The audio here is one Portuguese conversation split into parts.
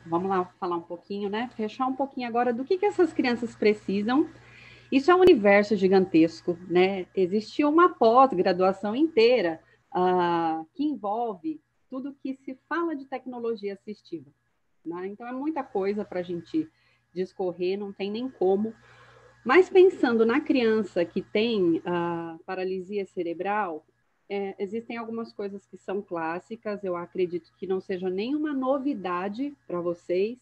vamos lá falar um pouquinho, né? Fechar um pouquinho agora do que essas crianças precisam. Isso é um universo gigantesco, né? Existe uma pós-graduação inteira que envolve tudo que se fala de tecnologia assistiva, né? Então é muita coisa para a gente discorrer, não tem nem como. Mas pensando na criança que tem paralisia cerebral, existem algumas coisas que são clássicas, eu acredito que não seja nenhuma novidade para vocês,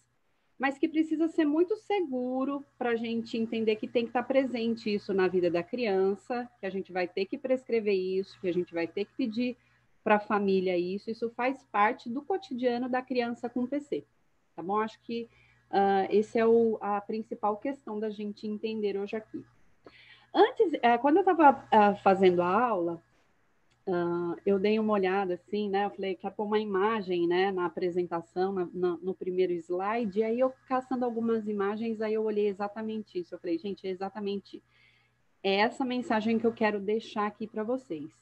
mas que precisa ser muito seguro para a gente entender que tem que estar presente isso na vida da criança, que a gente vai ter que prescrever isso, que a gente vai ter que pedir para a família isso faz parte do cotidiano da criança com PC, tá bom? Acho que esse é a principal questão da gente entender hoje aqui. Antes, quando eu estava fazendo a aula, eu dei uma olhada assim, né? Eu falei, quer pôr uma imagem, né, na apresentação, no primeiro slide, e aí eu caçando algumas imagens, aí eu olhei exatamente isso. Eu falei, gente, é exatamente essa mensagem que eu quero deixar aqui para vocês.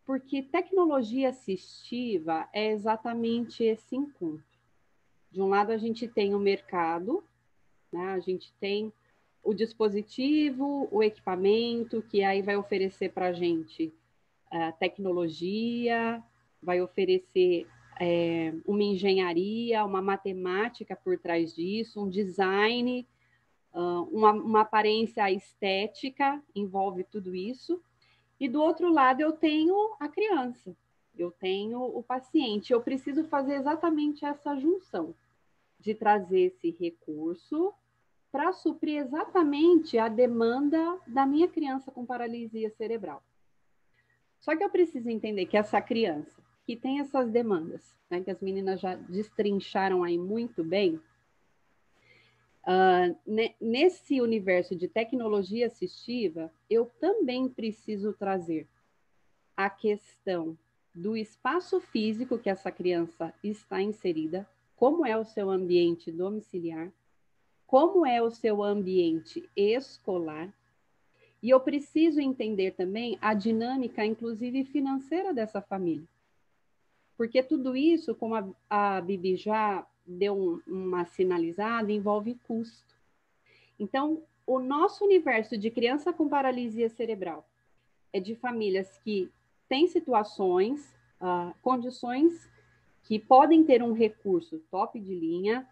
Porque tecnologia assistiva é exatamente esse encontro. De um lado, a gente tem o mercado, né? A gente tem o dispositivo, o equipamento, que aí vai oferecer para a gente tecnologia, vai oferecer uma engenharia, uma matemática por trás disso, um design, uma aparência estética, envolve tudo isso. E do outro lado eu tenho a criança, eu tenho o paciente. Eu preciso fazer exatamente essa junção de trazer esse recurso para suprir exatamente a demanda da minha criança com paralisia cerebral. Só que eu preciso entender que essa criança que tem essas demandas, né, que as meninas já destrincharam aí muito bem, nesse universo de tecnologia assistiva, eu também preciso trazer a questão do espaço físico que essa criança está inserida, como é o seu ambiente domiciliar, como é o seu ambiente escolar, e eu preciso entender também a dinâmica, inclusive financeira dessa família. Porque tudo isso, como a Bibi já deu uma sinalizada, envolve custo. Então, o nosso universo de criança com paralisia cerebral é de famílias que têm situações, condições que podem ter um recurso top de linha,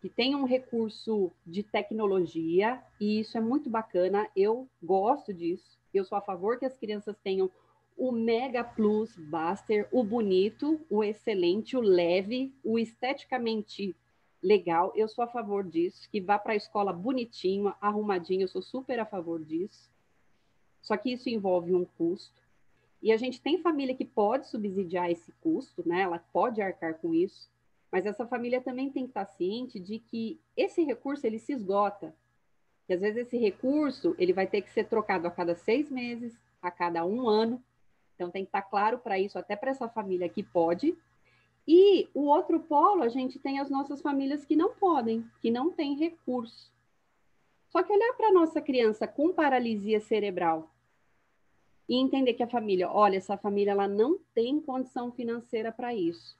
que tem um recurso de tecnologia, e isso é muito bacana, eu gosto disso, eu sou a favor que as crianças tenham o Mega Plus Buster, o bonito, o excelente, o leve, o esteticamente legal, eu sou a favor disso, que vá para a escola bonitinho, arrumadinho, eu sou super a favor disso, só que isso envolve um custo, e a gente tem família que pode subsidiar esse custo, né? Ela pode arcar com isso, mas essa família também tem que estar ciente de que esse recurso ele se esgota. E às vezes esse recurso ele vai ter que ser trocado a cada 6 meses, a cada um ano. Então tem que estar claro para isso, até para essa família que pode. E o outro polo, a gente tem as nossas famílias que não podem, que não têm recurso. Só que olhar para a nossa criança com paralisia cerebral e entender que a família, olha, essa família ela não tem condição financeira para isso.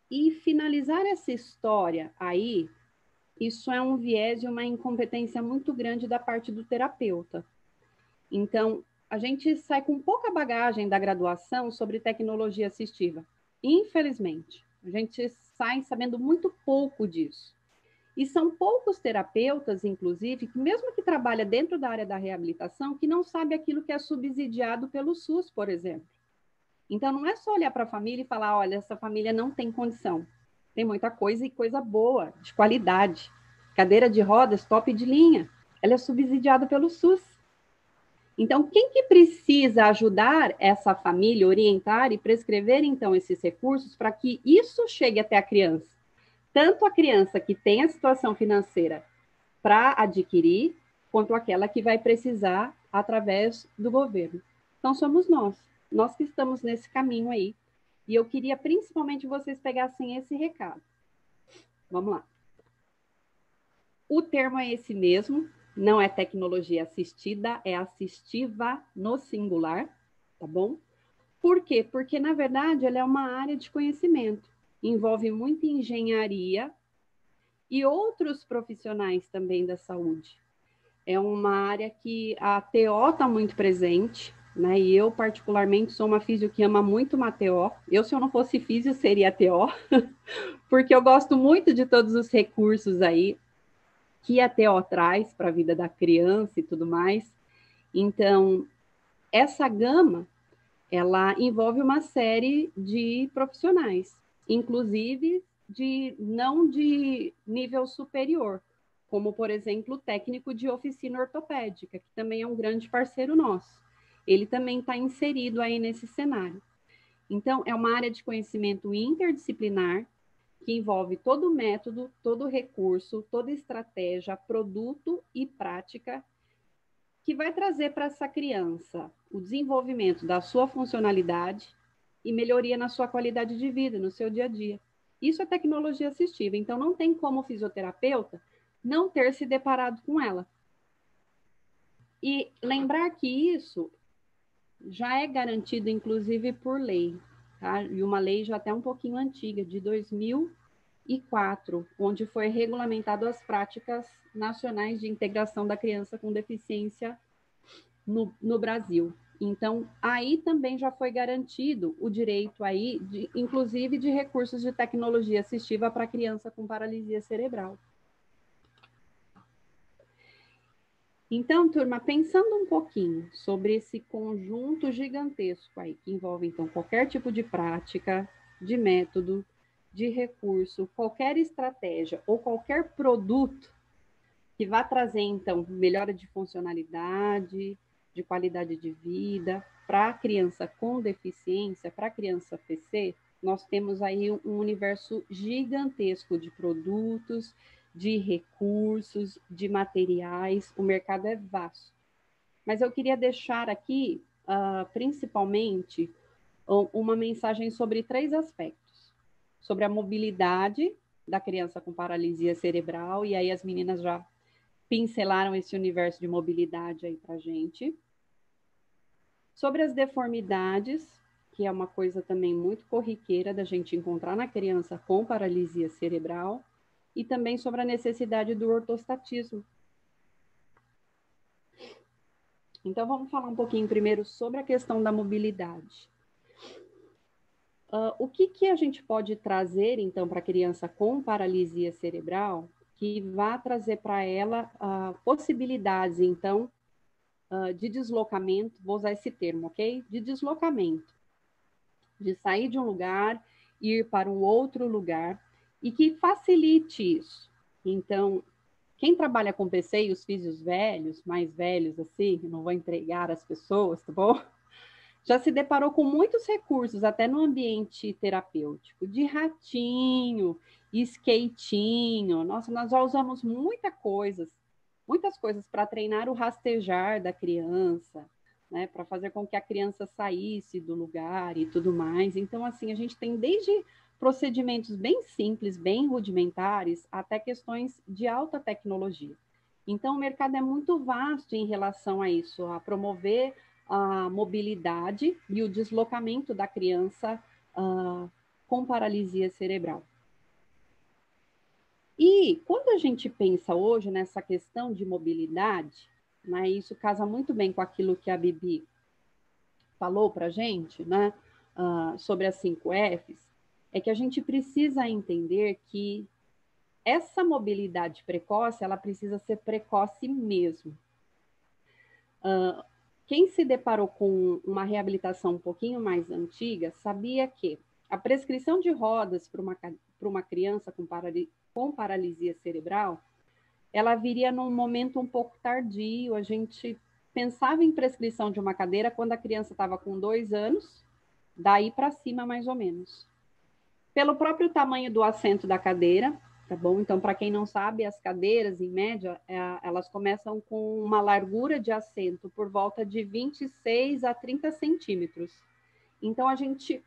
E finalizar essa história aí, isso é um viés e uma incompetência muito grande da parte do terapeuta. Então, a gente sai com pouca bagagem da graduação sobre tecnologia assistiva. Infelizmente, a gente sai sabendo muito pouco disso. E são poucos terapeutas, inclusive, que mesmo que trabalha dentro da área da reabilitação, que não sabe aquilo que é subsidiado pelo SUS, por exemplo. Então, não é só olhar para a família e falar, olha, essa família não tem condição. Tem muita coisa e coisa boa, de qualidade. Cadeira de rodas, top de linha. Ela é subsidiada pelo SUS. Então, quem que precisa ajudar essa família, orientar e prescrever, então, esses recursos para que isso chegue até a criança? Tanto a criança que tem a situação financeira para adquirir, quanto aquela que vai precisar através do governo. Então, somos nós que estamos nesse caminho aí. E eu queria principalmente vocês pegassem esse recado. Vamos lá. O termo é esse mesmo, não é tecnologia assistida, é assistiva no singular, tá bom? Por quê? Porque, na verdade, ela é uma área de conhecimento. Envolve muita engenharia e outros profissionais também da saúde. É uma área que a TO está muito presente, né? E eu, particularmente, sou uma físio que ama muito uma TO. Eu, se eu não fosse físio, seria TO, porque eu gosto muito de todos os recursos aí que a TO traz para a vida da criança e tudo mais. Então, essa gama, ela envolve uma série de profissionais, inclusive não de nível superior, como, por exemplo, o técnico de oficina ortopédica, que também é um grande parceiro nosso. Ele também está inserido aí nesse cenário. Então, é uma área de conhecimento interdisciplinar, que envolve todo o método, todo o recurso, toda estratégia, produto e prática, que vai trazer para essa criança o desenvolvimento da sua funcionalidade e melhoria na sua qualidade de vida, no seu dia a dia. Isso é tecnologia assistiva, então não tem como o fisioterapeuta não ter se deparado com ela. E lembrar que isso já é garantido, inclusive, por lei, tá? E uma lei já até um pouquinho antiga, de 2004, onde foi regulamentado as práticas nacionais de integração da criança com deficiência no Brasil. Então, aí também já foi garantido o direito aí, inclusive, de recursos de tecnologia assistiva para criança com paralisia cerebral. Então, turma, pensando um pouquinho sobre esse conjunto gigantesco aí, que envolve, então, qualquer tipo de prática, de método, de recurso, qualquer estratégia ou qualquer produto que vá trazer, então, melhora de funcionalidade, de qualidade de vida para a criança com deficiência, para a criança PC, nós temos aí um universo gigantesco de produtos, de recursos, de materiais, o mercado é vasto. Mas eu queria deixar aqui, principalmente, uma mensagem sobre 3 aspectos. Sobre a mobilidade da criança com paralisia cerebral, e aí as meninas já pincelaram esse universo de mobilidade aí para a gente. Sobre as deformidades, que é uma coisa também muito corriqueira da gente encontrar na criança com paralisia cerebral, e também sobre a necessidade do ortostatismo. Então, vamos falar um pouquinho primeiro sobre a questão da mobilidade. O que a gente pode trazer, então, para a criança com paralisia cerebral, que vá trazer para ela possibilidades, então, de deslocamento, vou usar esse termo, ok? De deslocamento, de sair de um lugar, ir para um outro lugar, e que facilite isso. Então, quem trabalha com PC e os físios velhos, mais velhos assim, não vou entregar as pessoas, tá bom? Já se deparou com muitos recursos, até no ambiente terapêutico, de ratinho, skatinho. Nossa, nós já usamos muitas coisas para treinar o rastejar da criança, né, para fazer com que a criança saísse do lugar e tudo mais. Então, assim, a gente tem desde procedimentos bem simples, bem rudimentares, até questões de alta tecnologia. Então, o mercado é muito vasto em relação a isso, a promover a mobilidade e o deslocamento da criança com paralisia cerebral. E quando a gente pensa hoje nessa questão de mobilidade, né, isso casa muito bem com aquilo que a Bibi falou para a gente, né, sobre as 5 Fs, é que a gente precisa entender que essa mobilidade precoce, ela precisa ser precoce mesmo. Quem se deparou com uma reabilitação um pouquinho mais antiga, sabia que a prescrição de rodas para uma criança com paralisia cerebral, ela viria num momento um pouco tardio. A gente pensava em prescrição de uma cadeira quando a criança estava com 2 anos, daí para cima mais ou menos. Pelo próprio tamanho do assento da cadeira, tá bom? Então, para quem não sabe, as cadeiras, em média, elas começam com uma largura de assento por volta de 26 a 30 centímetros. Então, a gente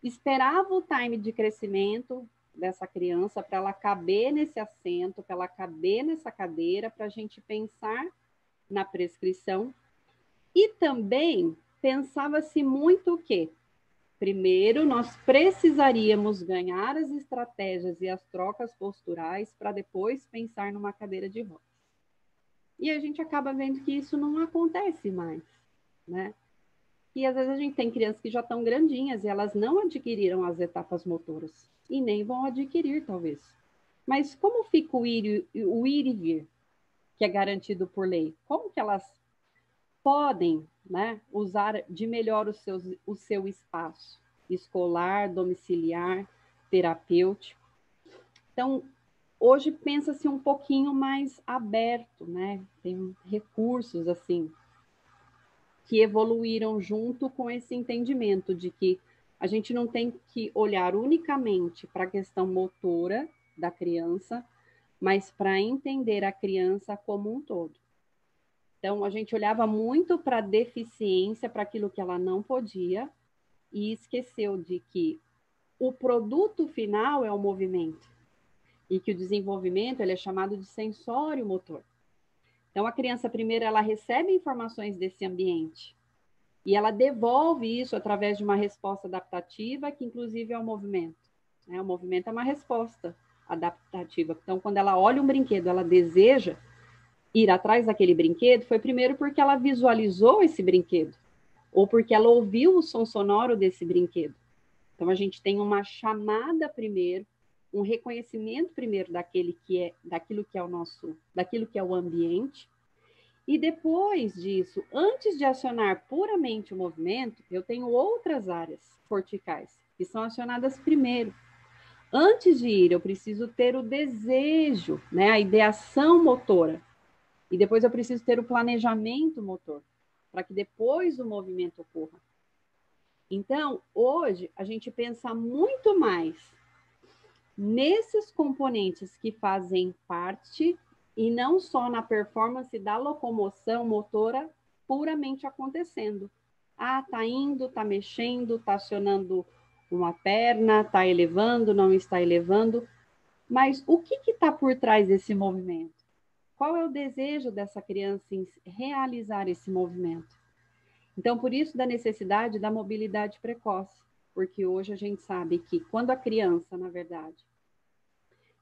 esperava o time de crescimento dessa criança para ela caber nesse assento, para ela caber nessa cadeira, para a gente pensar na prescrição. E também pensava-se muito o quê? primeiro nós precisaríamos ganhar as estratégias e as trocas posturais para depois pensar numa cadeira de rodas. E a gente acaba vendo que isso não acontece mais, né? E às vezes a gente tem crianças que já estão grandinhas e elas não adquiriram as etapas motoras e nem vão adquirir, talvez. Mas como fica o ir e vir, que é garantido por lei? Como que elas podem, né, usar de melhor o seu espaço escolar, domiciliar, terapêutico? Então, hoje pensa-se um pouquinho mais aberto, né? Tem recursos assim que evoluíram junto com esse entendimento de que a gente não tem que olhar unicamente para a questão motora da criança, mas para entender a criança como um todo. Então, a gente olhava muito para a deficiência, para aquilo que ela não podia, e esqueceu de que o produto final é o movimento, e que o desenvolvimento ele é chamado de sensório motor. Então, a criança, primeiro, ela recebe informações desse ambiente, e ela devolve isso através de uma resposta adaptativa, que inclusive é o movimento. Né? O movimento é uma resposta adaptativa. Então, quando ela olha um brinquedo, ela deseja ir atrás daquele brinquedo, foi primeiro porque ela visualizou esse brinquedo, ou porque ela ouviu o som sonoro desse brinquedo. Então, a gente tem uma chamada primeiro, um reconhecimento primeiro daquilo que é o ambiente. E depois disso, antes de acionar puramente o movimento, eu tenho outras áreas corticais que são acionadas primeiro. Antes de ir, eu preciso ter o desejo, né, a ideação motora. E depois eu preciso ter o planejamento motor, para que depois o movimento ocorra. Então, hoje, a gente pensa muito mais nesses componentes que fazem parte e não só na performance da locomoção motora puramente acontecendo. Ah, tá indo, tá mexendo, tá acionando uma perna, tá elevando, não está elevando. Mas o que está por trás desse movimento? Qual é o desejo dessa criança em realizar esse movimento? Então, por isso da necessidade da mobilidade precoce, porque hoje a gente sabe que quando a criança, na verdade,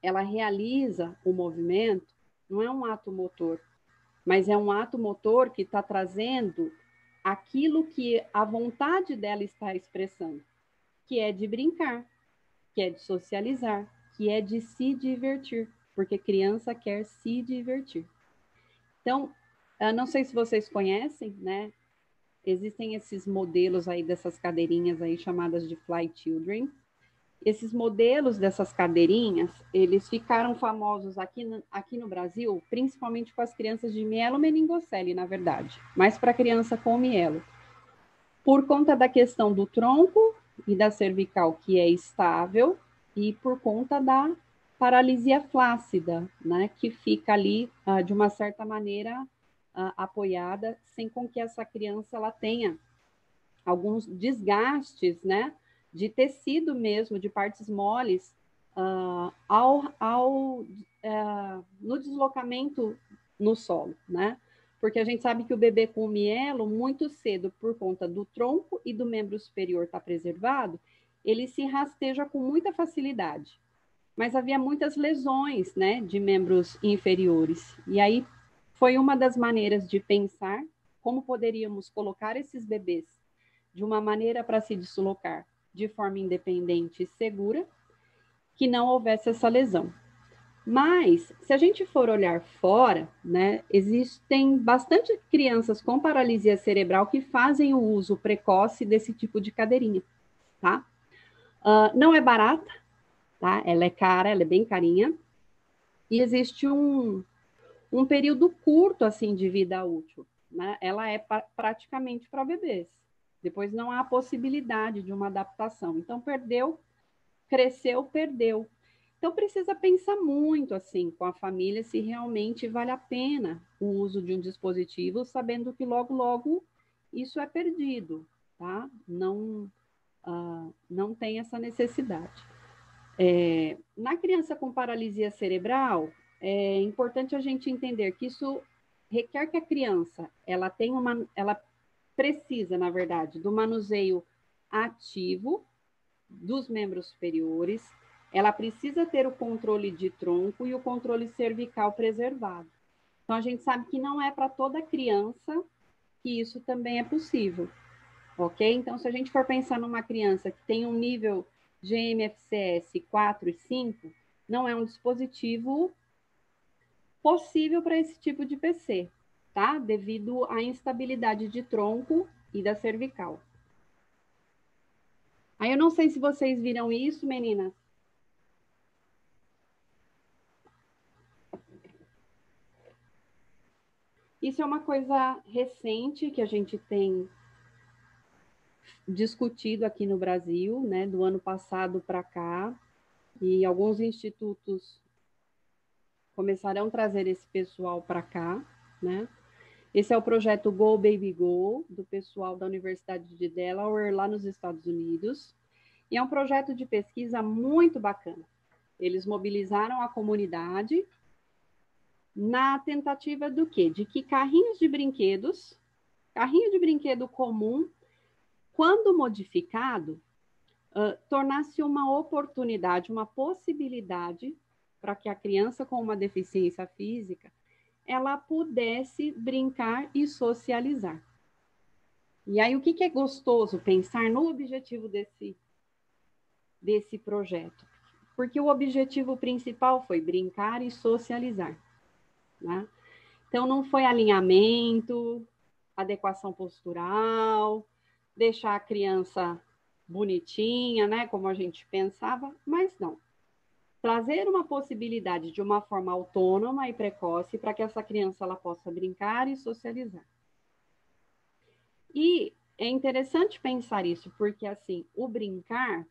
ela realiza o movimento, não é um ato motor, mas é um ato motor que está trazendo aquilo que a vontade dela está expressando, que é de brincar, que é de socializar, que é de se divertir, porque criança quer se divertir. Então, não sei se vocês conhecem, né? Existem esses modelos aí dessas cadeirinhas aí chamadas de Fly Children. Esses modelos dessas cadeirinhas, eles ficaram famosos aqui no Brasil, principalmente com as crianças de mielomeningocele, na verdade, mas para criança com mielo, por conta da questão do tronco e da cervical, que é estável, e por conta da paralisia flácida, né, que fica ali, de uma certa maneira, apoiada, sem com que essa criança ela tenha alguns desgastes, né, de tecido mesmo, de partes moles, no deslocamento no solo, né? Porque a gente sabe que o bebê com mielo, muito cedo, por conta do tronco e do membro superior estar preservado, ele se rasteja com muita facilidade. Mas havia muitas lesões, né, de membros inferiores. E aí foi uma das maneiras de pensar como poderíamos colocar esses bebês de uma maneira para se deslocar de forma independente e segura, que não houvesse essa lesão. Mas, se a gente for olhar fora, né, existem bastante crianças com paralisia cerebral que fazem o uso precoce desse tipo de cadeirinha, tá? Não é barata, tá? Ela é cara, ela é bem carinha, e existe um período curto, assim, de vida útil, né? Ela é praticamente para bebês. Depois não há possibilidade de uma adaptação. Então, perdeu, cresceu, perdeu. Então, precisa pensar muito, assim, com a família, se realmente vale a pena o uso de um dispositivo, sabendo que logo, logo isso é perdido, tá? Não tem essa necessidade. Na criança com paralisia cerebral, é importante a gente entender que isso requer que a criança ela precisa, na verdade, do manuseio ativo dos membros superiores, ela precisa ter o controle de tronco e o controle cervical preservado. Então, a gente sabe que não é para toda criança que isso também é possível, ok? Então, se a gente for pensar numa criança que tem um nível GMFCS 4 e 5, não é um dispositivo possível para esse tipo de PC, tá? Devido à instabilidade de tronco e da cervical. Aí eu não sei se vocês viram isso, meninas. Isso é uma coisa recente que a gente tem discutido aqui no Brasil, né, do ano passado para cá, e alguns institutos começarão a trazer esse pessoal para cá, né? Esse é o projeto Go Baby Go, do pessoal da Universidade de Delaware, lá nos Estados Unidos, e é um projeto de pesquisa muito bacana. Eles mobilizaram a comunidade na tentativa do quê? De que carrinho de brinquedo comum, quando modificado, tornasse uma oportunidade, uma possibilidade para que a criança com uma deficiência física ela pudesse brincar e socializar. E aí, o que é gostoso pensar no objetivo desse projeto? Porque o objetivo principal foi brincar e socializar, né? Então, não foi alinhamento, adequação postural, deixar a criança bonitinha, né, como a gente pensava, mas não. Trazer uma possibilidade de uma forma autônoma e precoce para que essa criança ela possa brincar e socializar. E é interessante pensar isso, porque assim, o brincar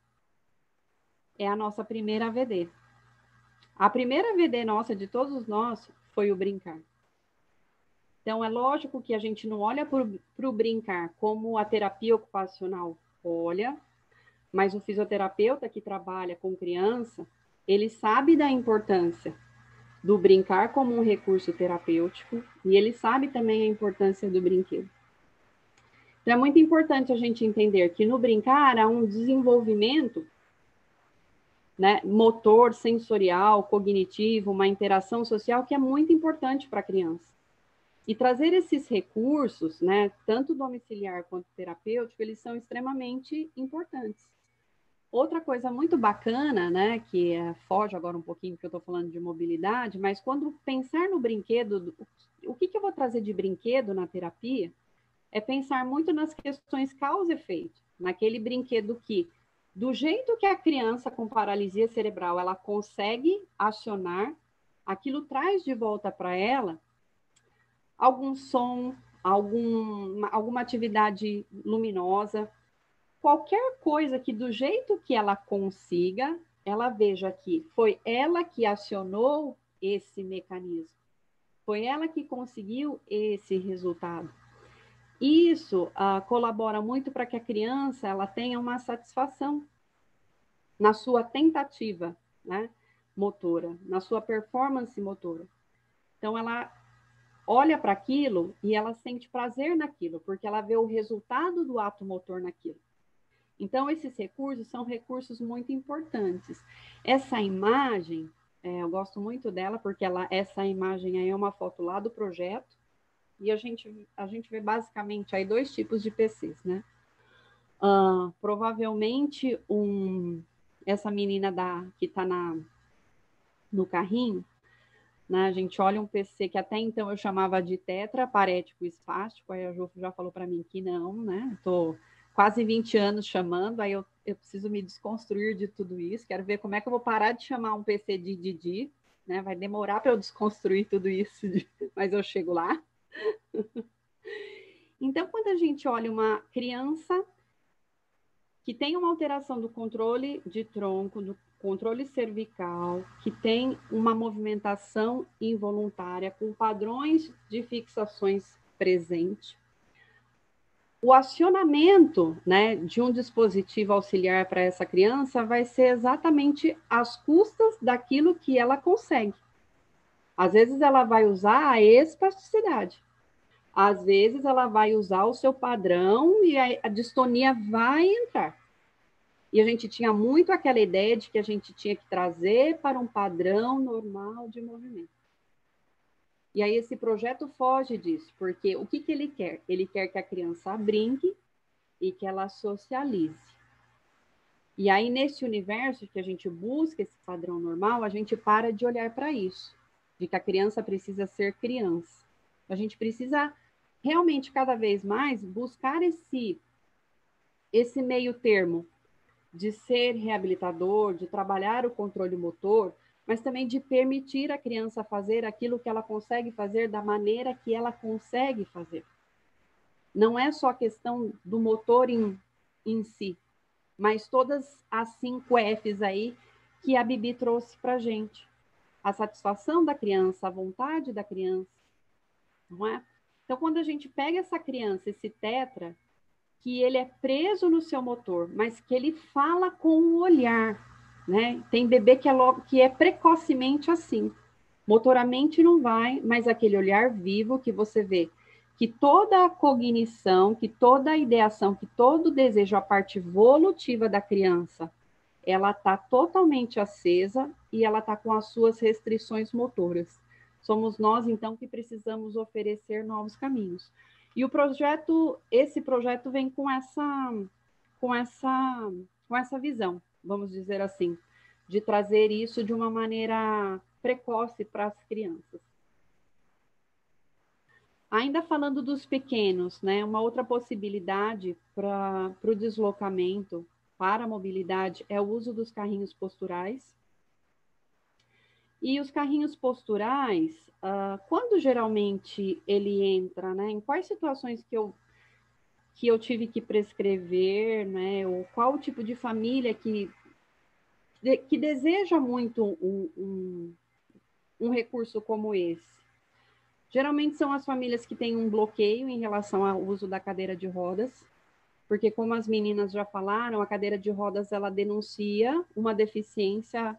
é a nossa primeira AVD. A primeira AVD nossa, de todos nós, foi o brincar. Então, é lógico que a gente não olha para o brincar como a terapia ocupacional olha, mas o fisioterapeuta que trabalha com criança, ele sabe da importância do brincar como um recurso terapêutico e ele sabe também a importância do brinquedo. Então, é muito importante a gente entender que no brincar há um desenvolvimento, né, motor, sensorial, cognitivo, uma interação social que é muito importante para a criança. E trazer esses recursos, né, tanto domiciliar quanto terapêutico, eles são extremamente importantes. Outra coisa muito bacana, né, que foge agora um pouquinho, porque eu estou falando de mobilidade, mas quando pensar no brinquedo, o que eu vou trazer de brinquedo na terapia, é pensar muito nas questões causa e efeito, naquele brinquedo que, do jeito que a criança com paralisia cerebral, ela consegue acionar, aquilo traz de volta para ela algum som, alguma atividade luminosa, qualquer coisa que do jeito que ela consiga, ela veja que foi ela que acionou esse mecanismo, foi ela que conseguiu esse resultado. Isso colabora muito para que a criança ela tenha uma satisfação na sua tentativa, né, motora, na sua performance motora. Então, ela olha para aquilo e ela sente prazer naquilo, porque ela vê o resultado do ato motor naquilo. Então, esses recursos são recursos muito importantes. Essa imagem, eu gosto muito dela, porque essa imagem aí é uma foto lá do projeto, e a gente vê basicamente aí dois tipos de PCs, né? Provavelmente, essa menina que está no carrinho, né? A gente olha um PC que até então eu chamava de tetraparético espástico, aí a Ju já falou para mim que não, né? Estou quase 20 anos chamando, aí eu preciso me desconstruir de tudo isso, quero ver como é que eu vou parar de chamar um PC de Didi, né? Vai demorar para eu desconstruir tudo isso, mas eu chego lá. Então, quando a gente olha uma criança que tem uma alteração do controle de tronco, do controle cervical, que tem uma movimentação involuntária, com padrões de fixações presentes, o acionamento, né, de um dispositivo auxiliar para essa criança vai ser exatamente às custas daquilo que ela consegue. Às vezes ela vai usar a espasticidade, Às vezes ela vai usar o seu padrão e a distonia vai entrar. E a gente tinha muito aquela ideia de que a gente tinha que trazer para um padrão normal de movimento. E aí esse projeto foge disso, porque o que ele quer? Ele quer que a criança brinque e que ela socialize. E aí, nesse universo que a gente busca esse padrão normal, a gente para de olhar para isso, de que a criança precisa ser criança. A gente precisa realmente, cada vez mais, buscar esse meio termo de ser reabilitador, de trabalhar o controle motor, mas também de permitir a criança fazer aquilo que ela consegue fazer da maneira que ela consegue fazer. Não é só a questão do motor em si, mas todas as 5 Fs aí que a Bibi trouxe para a gente. A satisfação da criança, a vontade da criança, não é? Então, quando a gente pega essa criança, esse tetra, que ele é preso no seu motor, mas que ele fala com o olhar, né? Tem bebê que é precocemente assim. Motoramente não vai, mas aquele olhar vivo que você vê que toda a cognição, que toda a ideação, que todo o desejo, a parte volutiva da criança, ela está totalmente acesa e ela está com as suas restrições motoras. Somos nós, então, que precisamos oferecer novos caminhos. E esse projeto vem com essa visão, vamos dizer assim, de trazer isso de uma maneira precoce para as crianças. Ainda falando dos pequenos, né, uma outra possibilidade para o deslocamento, para a mobilidade, é o uso dos carrinhos posturais. E os carrinhos posturais, quando geralmente ele entra, né, em quais situações que eu tive que prescrever, né, ou qual tipo de família que deseja muito um recurso como esse? Geralmente são as famílias que têm um bloqueio em relação ao uso da cadeira de rodas, porque como as meninas já falaram, a cadeira de rodas ela denuncia uma deficiência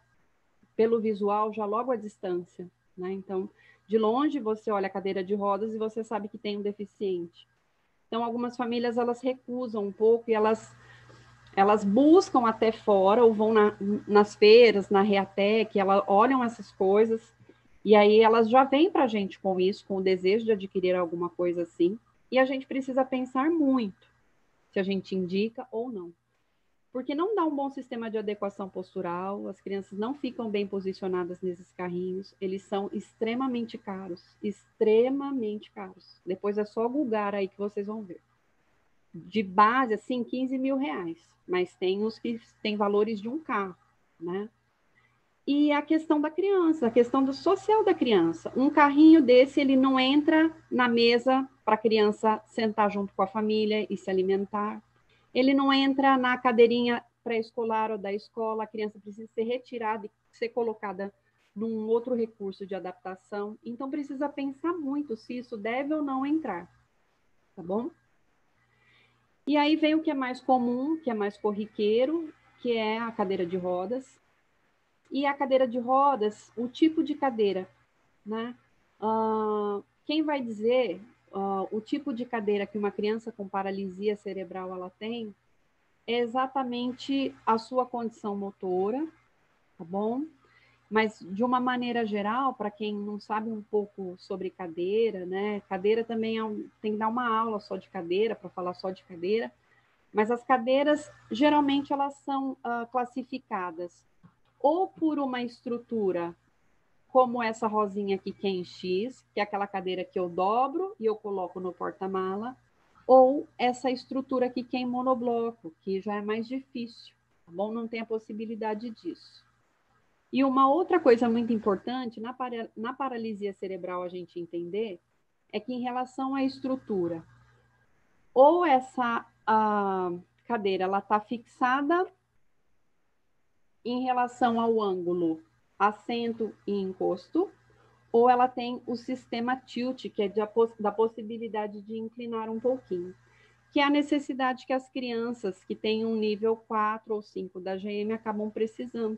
pelo visual já logo à distância, né? Então, de longe você olha a cadeira de rodas e você sabe que tem um deficiente. Então, algumas famílias elas recusam um pouco e elas buscam até fora ou vão nas feiras, na Reatec, elas olham essas coisas e aí elas já vêm para a gente com isso, com o desejo de adquirir alguma coisa assim. E a gente precisa pensar muito se a gente indica ou não. Porque não dá um bom sistema de adequação postural, as crianças não ficam bem posicionadas nesses carrinhos, eles são extremamente caros, extremamente caros. Depois é só googar aí que vocês vão ver. De base, assim, 15 mil reais, mas tem os que têm valores de um carro, né? E a questão da criança, a questão do social da criança. Um carrinho desse, ele não entra na mesa para a criança sentar junto com a família e se alimentar. Ele não entra na cadeirinha pré-escolar ou da escola, a criança precisa ser retirada e ser colocada num outro recurso de adaptação. Então, precisa pensar muito se isso deve ou não entrar, tá bom? E aí vem o que é mais comum, que é mais corriqueiro, que é a cadeira de rodas. E a cadeira de rodas, o tipo de cadeira, né? Quem vai dizer o tipo de cadeira que uma criança com paralisia cerebral ela tem é exatamente a sua condição motora, tá bom? Mas de uma maneira geral, para quem não sabe um pouco sobre cadeira, né? Cadeira também tem que dar uma aula só de cadeira, para falar só de cadeira. Mas as cadeiras, geralmente, elas são classificadas ou por uma estrutura como essa rosinha aqui, que é em X, que é aquela cadeira que eu dobro e eu coloco no porta-mala, ou essa estrutura aqui, que é em monobloco, que já é mais difícil, tá bom? Não tem a possibilidade disso. E uma outra coisa muito importante, na paralisia cerebral a gente entender, é que em relação à estrutura, ou essa cadeira ela está fixada em relação ao ângulo assento e encosto, ou ela tem o sistema tilt, que é da possibilidade de inclinar um pouquinho, que é a necessidade que as crianças que têm um nível 4 ou 5 da GM acabam precisando.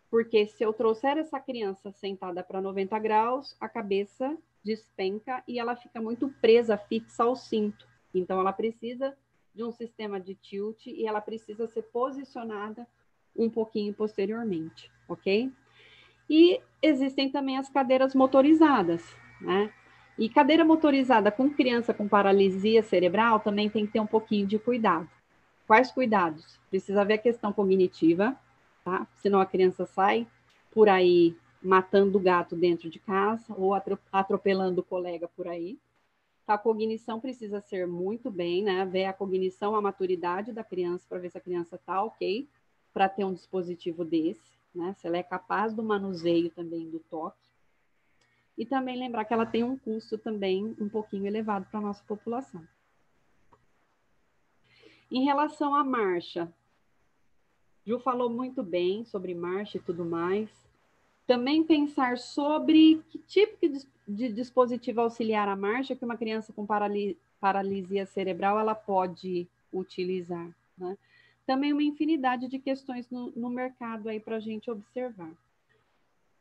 Porque se eu trouxer essa criança sentada para 90 graus, a cabeça despenca e ela fica muito presa, fixa ao cinto. Então, ela precisa de um sistema de tilt e ela precisa ser posicionada um pouquinho posteriormente, ok? E existem também as cadeiras motorizadas, né? E cadeira motorizada com criança com paralisia cerebral também tem que ter um pouquinho de cuidado. Quais cuidados? Precisa ver a questão cognitiva, tá? Senão a criança sai por aí matando o gato dentro de casa ou atropelando o colega por aí. A cognição precisa ser muito bem, né? Ver a cognição, a maturidade da criança para ver se a criança está ok para ter um dispositivo desse, né? Se ela é capaz do manuseio também do toque. E também lembrar que ela tem um custo também um pouquinho elevado para a nossa população. Em relação à marcha, Ju falou muito bem sobre marcha e tudo mais. Também pensar sobre que tipo de dispositivo auxiliar à marcha que uma criança com paralisia cerebral ela pode utilizar, né? Também uma infinidade de questões no mercado aí para a gente observar.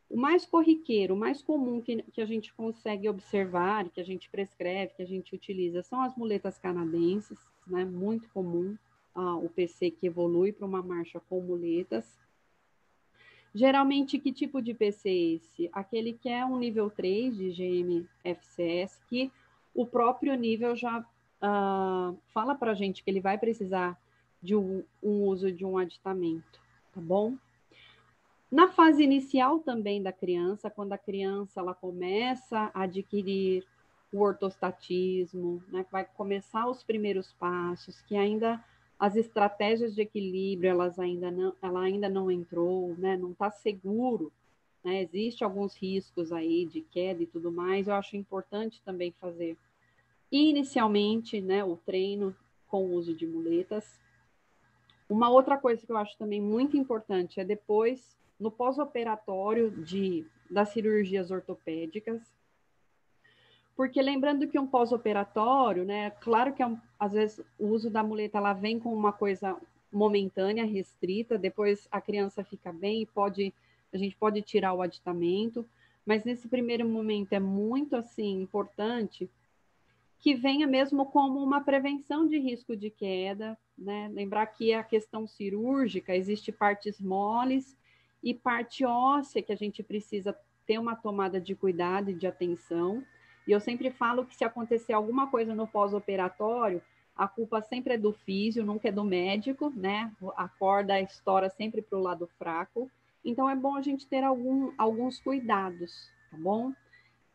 O mais corriqueiro, o mais comum que a gente consegue observar, que a gente prescreve, que a gente utiliza, são as muletas canadenses, né? Muito comum, o PC que evolui para uma marcha com muletas. Geralmente, que tipo de PC é esse? Aquele que é um nível 3 de GMFCS, que o próprio nível já fala para a gente que ele vai precisar de um uso de um aditamento, tá bom? Na fase inicial também da criança, quando a criança ela começa a adquirir o ortostatismo, né, vai começar os primeiros passos, que ainda as estratégias de equilíbrio ela ainda não entrou, né, não está seguro, né, existe alguns riscos aí de queda e tudo mais. Eu acho importante também fazer inicialmente, né, o treino com o uso de muletas. Uma outra coisa que eu acho também muito importante é depois, no pós-operatório das cirurgias ortopédicas, porque lembrando que um pós-operatório, né, claro que às vezes o uso da muleta ela vem com uma coisa momentânea, restrita, depois a criança fica bem e a gente pode tirar o aditamento, mas nesse primeiro momento é muito assim importante que venha mesmo como uma prevenção de risco de queda, né? Lembrar que a questão cirúrgica existe partes moles e parte óssea que a gente precisa ter uma tomada de cuidado e de atenção. E eu sempre falo que se acontecer alguma coisa no pós-operatório, a culpa sempre é do físio, nunca é do médico, né? A corda estoura sempre para o lado fraco. Então é bom a gente ter alguns cuidados, tá bom?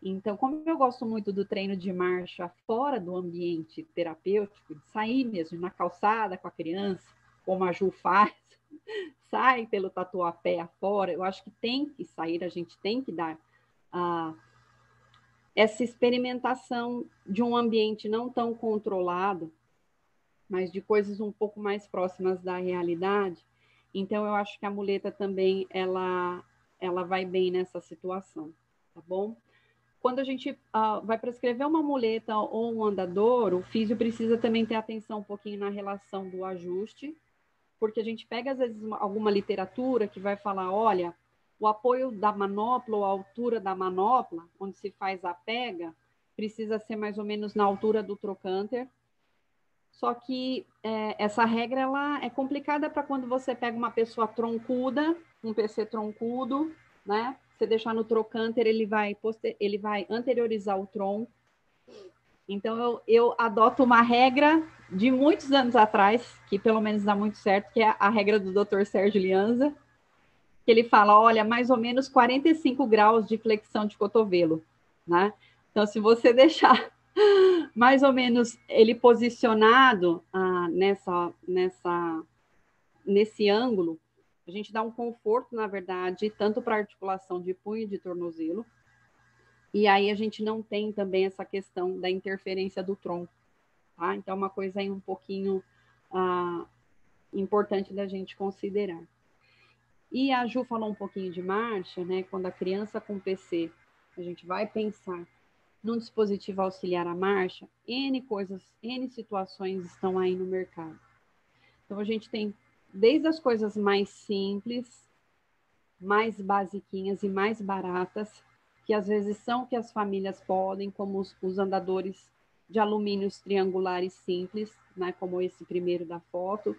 Então, como eu gosto muito do treino de marcha fora do ambiente terapêutico, de sair mesmo na calçada com a criança, como a Ju faz, sai pelo tatuapé afora, eu acho que tem que sair, a gente tem que dar essa experimentação de um ambiente não tão controlado, mas de coisas um pouco mais próximas da realidade. Então, eu acho que a muleta também, ela vai bem nessa situação, tá bom? Quando a gente vai prescrever uma muleta ou um andador, o físio precisa também ter atenção um pouquinho na relação do ajuste, porque a gente pega, às vezes, alguma literatura que vai falar, olha, o apoio da manopla ou a altura da manopla, onde se faz a pega, precisa ser mais ou menos na altura do trocânter. Só que essa regra ela é complicada para quando você pega uma pessoa troncuda, um PC troncudo, né? Você deixar no trocânter, ele vai anteriorizar o tronco. Então, eu adoto uma regra de muitos anos atrás, que pelo menos dá muito certo, que é a regra do Dr. Sérgio Lianza, que ele fala, olha, mais ou menos 45 graus de flexão de cotovelo, né? Então, se você deixar mais ou menos ele posicionado nesse ângulo, a gente dá um conforto, na verdade, tanto para a articulação de punho e de tornozelo, e aí a gente não tem também essa questão da interferência do tronco, tá? Então, é uma coisa aí um pouquinho importante da gente considerar. E a Ju falou um pouquinho de marcha, né? Quando a criança com PC, a gente vai pensar num dispositivo auxiliar à marcha, N situações estão aí no mercado. Então, a gente tem desde as coisas mais simples, mais basiquinhas e mais baratas, que às vezes são o que as famílias podem, como os andadores de alumínios triangulares simples, né, como esse primeiro da foto,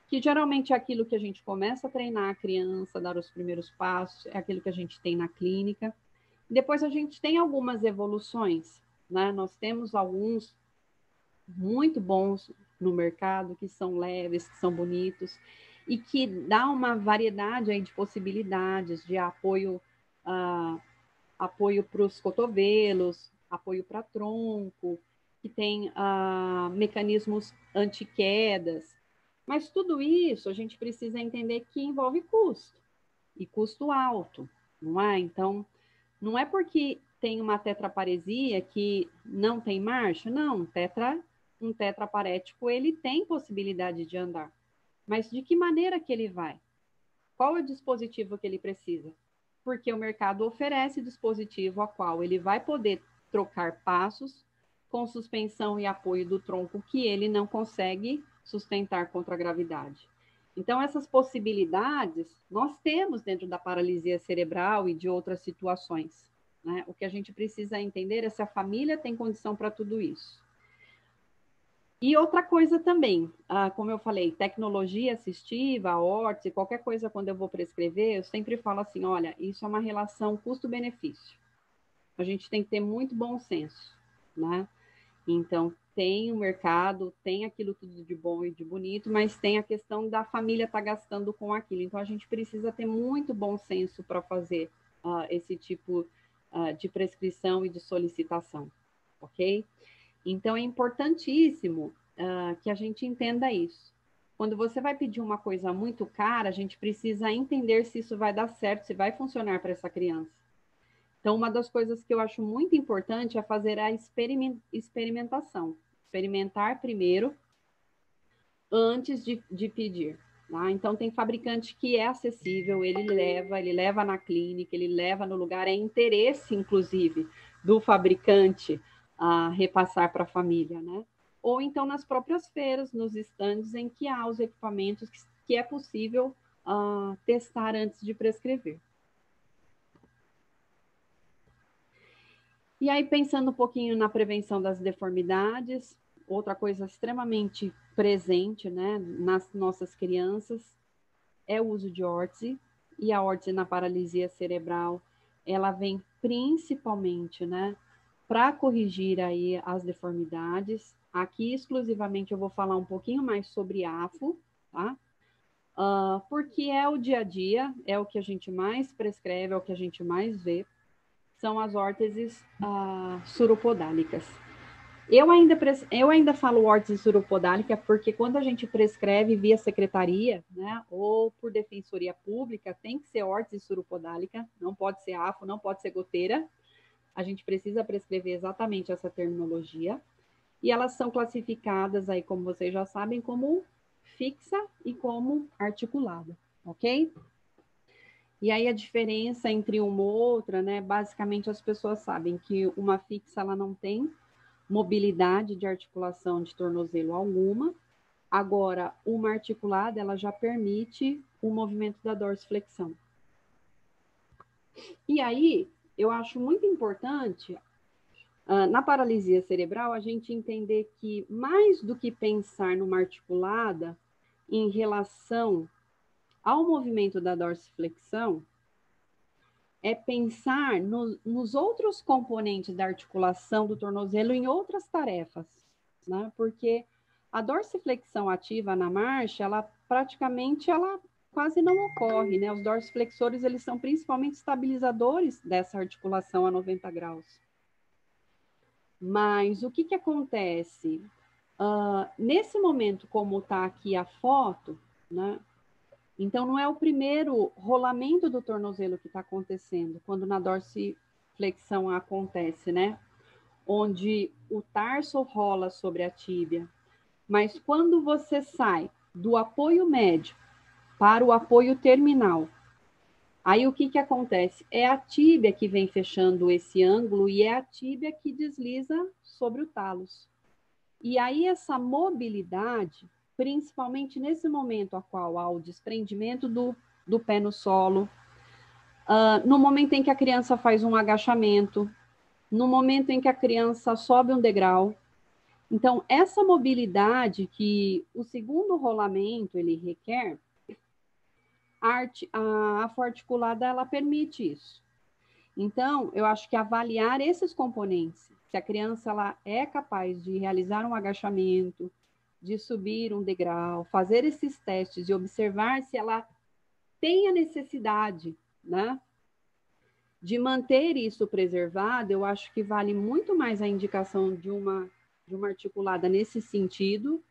que geralmente é aquilo que a gente começa a treinar a criança, dar os primeiros passos, é aquilo que a gente tem na clínica. Depois a gente tem algumas evoluções, né? Nós temos alguns muito bons no mercado, que são leves, que são bonitos, e que dá uma variedade aí de possibilidades de apoio, apoio para os cotovelos, apoio para tronco, que tem mecanismos anti-quedas. Mas tudo isso a gente precisa entender que envolve custo, e custo alto, não é? Então, não é porque tem uma tetraparesia que não tem marcha, não, um tetraparético, ele tem possibilidade de andar. Mas de que maneira que ele vai? Qual é o dispositivo que ele precisa? Porque o mercado oferece dispositivo a qual ele vai poder trocar passos com suspensão e apoio do tronco que ele não consegue sustentar contra a gravidade. Então, essas possibilidades nós temos dentro da paralisia cerebral e de outras situações, né? O que a gente precisa entender é se a família tem condição para tudo isso. E outra coisa também, como eu falei, tecnologia assistiva, órtese, qualquer coisa quando eu vou prescrever, eu sempre falo assim, olha, isso é uma relação custo-benefício. A gente tem que ter muito bom senso, né? Então, tem o mercado, tem aquilo tudo de bom e de bonito, mas tem a questão da família estar gastando com aquilo. Então, a gente precisa ter muito bom senso para fazer esse tipo de prescrição e de solicitação, ok? Então, é importantíssimo que a gente entenda isso. Quando você vai pedir uma coisa muito cara, a gente precisa entender se isso vai dar certo, se vai funcionar para essa criança. Então, uma das coisas que eu acho muito importante é fazer a experimentação. Experimentar primeiro, antes de pedir. Tá? Então, tem fabricante que é acessível, ele leva na clínica, ele leva no lugar, é interesse, inclusive, do fabricante a repassar para a família, né? Ou então nas próprias feiras, nos estandes em que há os equipamentos que é possível testar antes de prescrever. E aí, pensando um pouquinho na prevenção das deformidades, outra coisa extremamente presente, né, nas nossas crianças é o uso de órtese, e a órtese na paralisia cerebral, ela vem principalmente, né, para corrigir aí as deformidades. Aqui, exclusivamente, eu vou falar um pouquinho mais sobre AFO, tá? Porque é o dia a dia, é o que a gente mais prescreve, é o que a gente mais vê, são as órteses suropodálicas. Eu ainda falo órtese suropodálica porque quando a gente prescreve via secretaria, né, ou por defensoria pública, tem que ser órtese suropodálica, não pode ser AFO, não pode ser goteira. A gente precisa prescrever exatamente essa terminologia. E elas são classificadas aí, como vocês já sabem, como fixa e como articulada, ok? E aí a diferença entre uma ou outra, né? Basicamente as pessoas sabem que uma fixa ela não tem mobilidade de articulação de tornozelo alguma. Agora, uma articulada, ela já permite o movimento da dorsiflexão. E aí, eu acho muito importante, na paralisia cerebral, a gente entender que, mais do que pensar numa articulada em relação ao movimento da dorsiflexão, é pensar nos outros componentes da articulação do tornozelo em outras tarefas, né? Porque a dorsiflexão ativa na marcha, ela quase não ocorre, né? Os dorsiflexores, eles são principalmente estabilizadores dessa articulação a 90 graus. Mas o que acontece? Nesse momento, como está aqui a foto, né? Então, não é o primeiro rolamento do tornozelo que está acontecendo, quando na dorsiflexão acontece, né? Onde o tarso rola sobre a tíbia. Mas quando você sai do apoio médio para o apoio terminal, aí o que acontece? É a tíbia que vem fechando esse ângulo e é a tíbia que desliza sobre o talos. E aí essa mobilidade, principalmente nesse momento a qual há o desprendimento do pé no solo, No momento em que a criança faz um agachamento, no momento em que a criança sobe um degrau. Então, essa mobilidade que o segundo rolamento ele requer, a articulada ela permite isso. Então, eu acho que avaliar esses componentes, se a criança ela é capaz de realizar um agachamento, de subir um degrau, fazer esses testes e observar se ela tem a necessidade, né, de manter isso preservado, eu acho que vale muito mais a indicação de uma articulada nesse sentido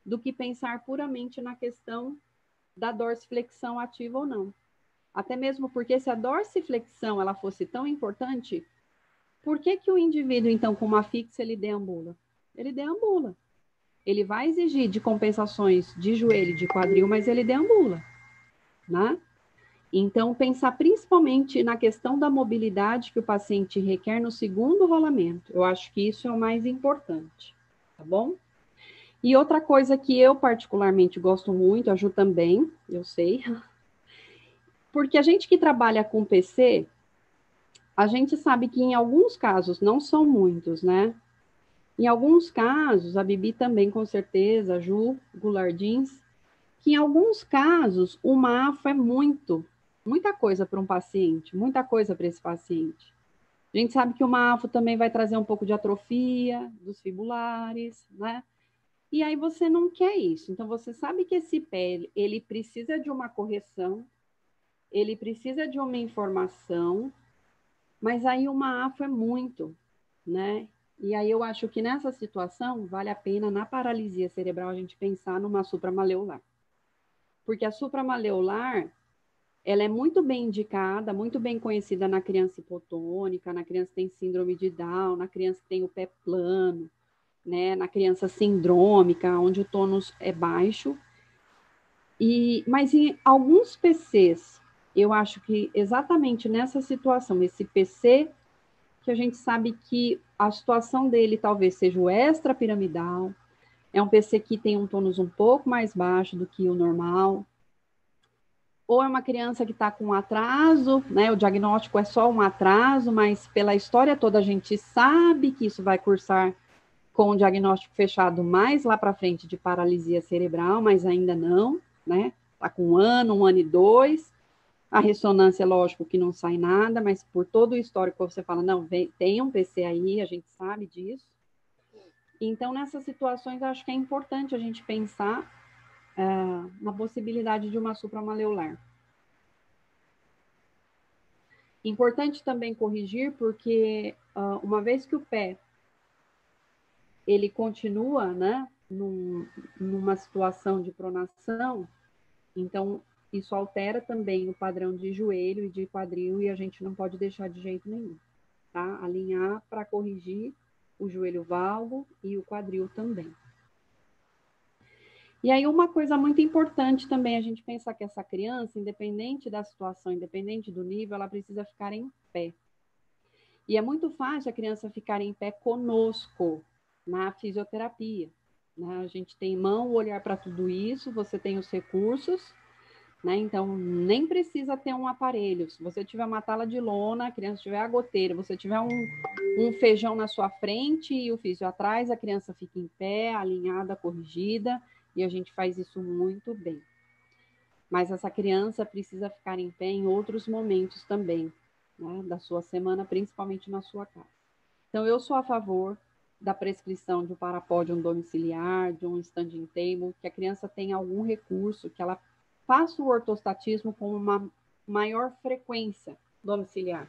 do que pensar puramente na questão da dorsiflexão ativa ou não. Até mesmo porque se a dorsiflexão ela fosse tão importante, por que o indivíduo, então, com uma fixa, ele deambula? Ele deambula. Ele vai exigir de compensações de joelho e de quadril, mas ele deambula, né? Então, pensar principalmente na questão da mobilidade que o paciente requer no segundo rolamento. Eu acho que isso é o mais importante, tá bom? E outra coisa que eu particularmente gosto muito, a Ju também, eu sei, porque a gente que trabalha com PC, a gente sabe que em alguns casos, não são muitos, né? Em alguns casos, a Bibi também, com certeza, a Ju Gulardins, que em alguns casos, o MAFO é muita coisa para um paciente, muita coisa para esse paciente. A gente sabe que o MAFO também vai trazer um pouco de atrofia dos fibulares, né? E aí você não quer isso. Então, você sabe que esse pé, ele precisa de uma correção, ele precisa de uma informação, mas aí uma AFO é muito, né? E aí eu acho que nessa situação vale a pena, na paralisia cerebral, a gente pensar numa supramaleolar. Porque a supramaleolar, ela é muito bem indicada, muito bem conhecida na criança hipotônica, na criança que tem síndrome de Down, na criança que tem o pé plano, né? Na criança sindrômica, onde o tônus é baixo. Mas em alguns PCs, eu acho que exatamente nessa situação, esse PC que a gente sabe que a situação dele talvez seja o extrapiramidal, é um PC que tem um tônus um pouco mais baixo do que o normal, ou é uma criança que está com atraso, né? O diagnóstico é só um atraso, mas pela história toda a gente sabe que isso vai cursar com o diagnóstico fechado mais lá para frente de paralisia cerebral, mas ainda não, né? Está com 1 ano e 2. A ressonância, lógico que não sai nada, mas por todo o histórico você fala, não, tem um PC aí, a gente sabe disso. Então, nessas situações, acho que é importante a gente pensar na possibilidade de uma supramaleolar. Importante também corrigir, porque uma vez que o pé ele continua, né, numa situação de pronação, então isso altera também o padrão de joelho e de quadril e a gente não pode deixar de jeito nenhum, tá? Alinhar para corrigir o joelho valgo e o quadril também. E aí uma coisa muito importante também a gente pensar que essa criança, independente da situação, independente do nível, ela precisa ficar em pé. E é muito fácil a criança ficar em pé conosco na fisioterapia, né? A gente tem mão, olhar para tudo isso, você tem os recursos, né? Então, nem precisa ter um aparelho. Se você tiver uma tala de lona, a criança tiver a goteira, você tiver um feijão na sua frente e o físio atrás, a criança fica em pé, alinhada, corrigida, e a gente faz isso muito bem. Mas essa criança precisa ficar em pé em outros momentos também, né, da sua semana, principalmente na sua casa. Então, eu sou a favor da prescrição de um parapódium domiciliar, de um standing table, que a criança tenha algum recurso, que ela faça o ortostatismo com uma maior frequência domiciliar.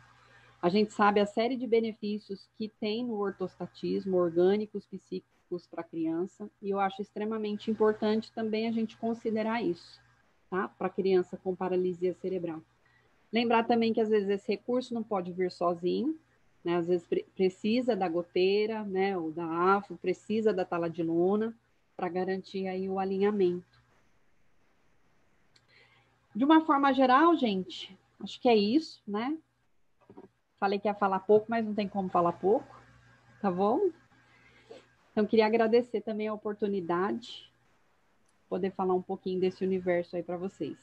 A gente sabe a série de benefícios que tem no ortostatismo, orgânicos, psíquicos para a criança, e eu acho extremamente importante também a gente considerar isso, tá? Para a criança com paralisia cerebral. Lembrar também que às vezes esse recurso não pode vir sozinho, né? Às vezes precisa da goteira, né? Ou da AFO, precisa da tala de lona para garantir aí o alinhamento. De uma forma geral, gente, acho que é isso, né? Falei que ia falar pouco, mas não tem como falar pouco, tá bom? Então, queria agradecer também a oportunidade, poder falar um pouquinho desse universo aí para vocês.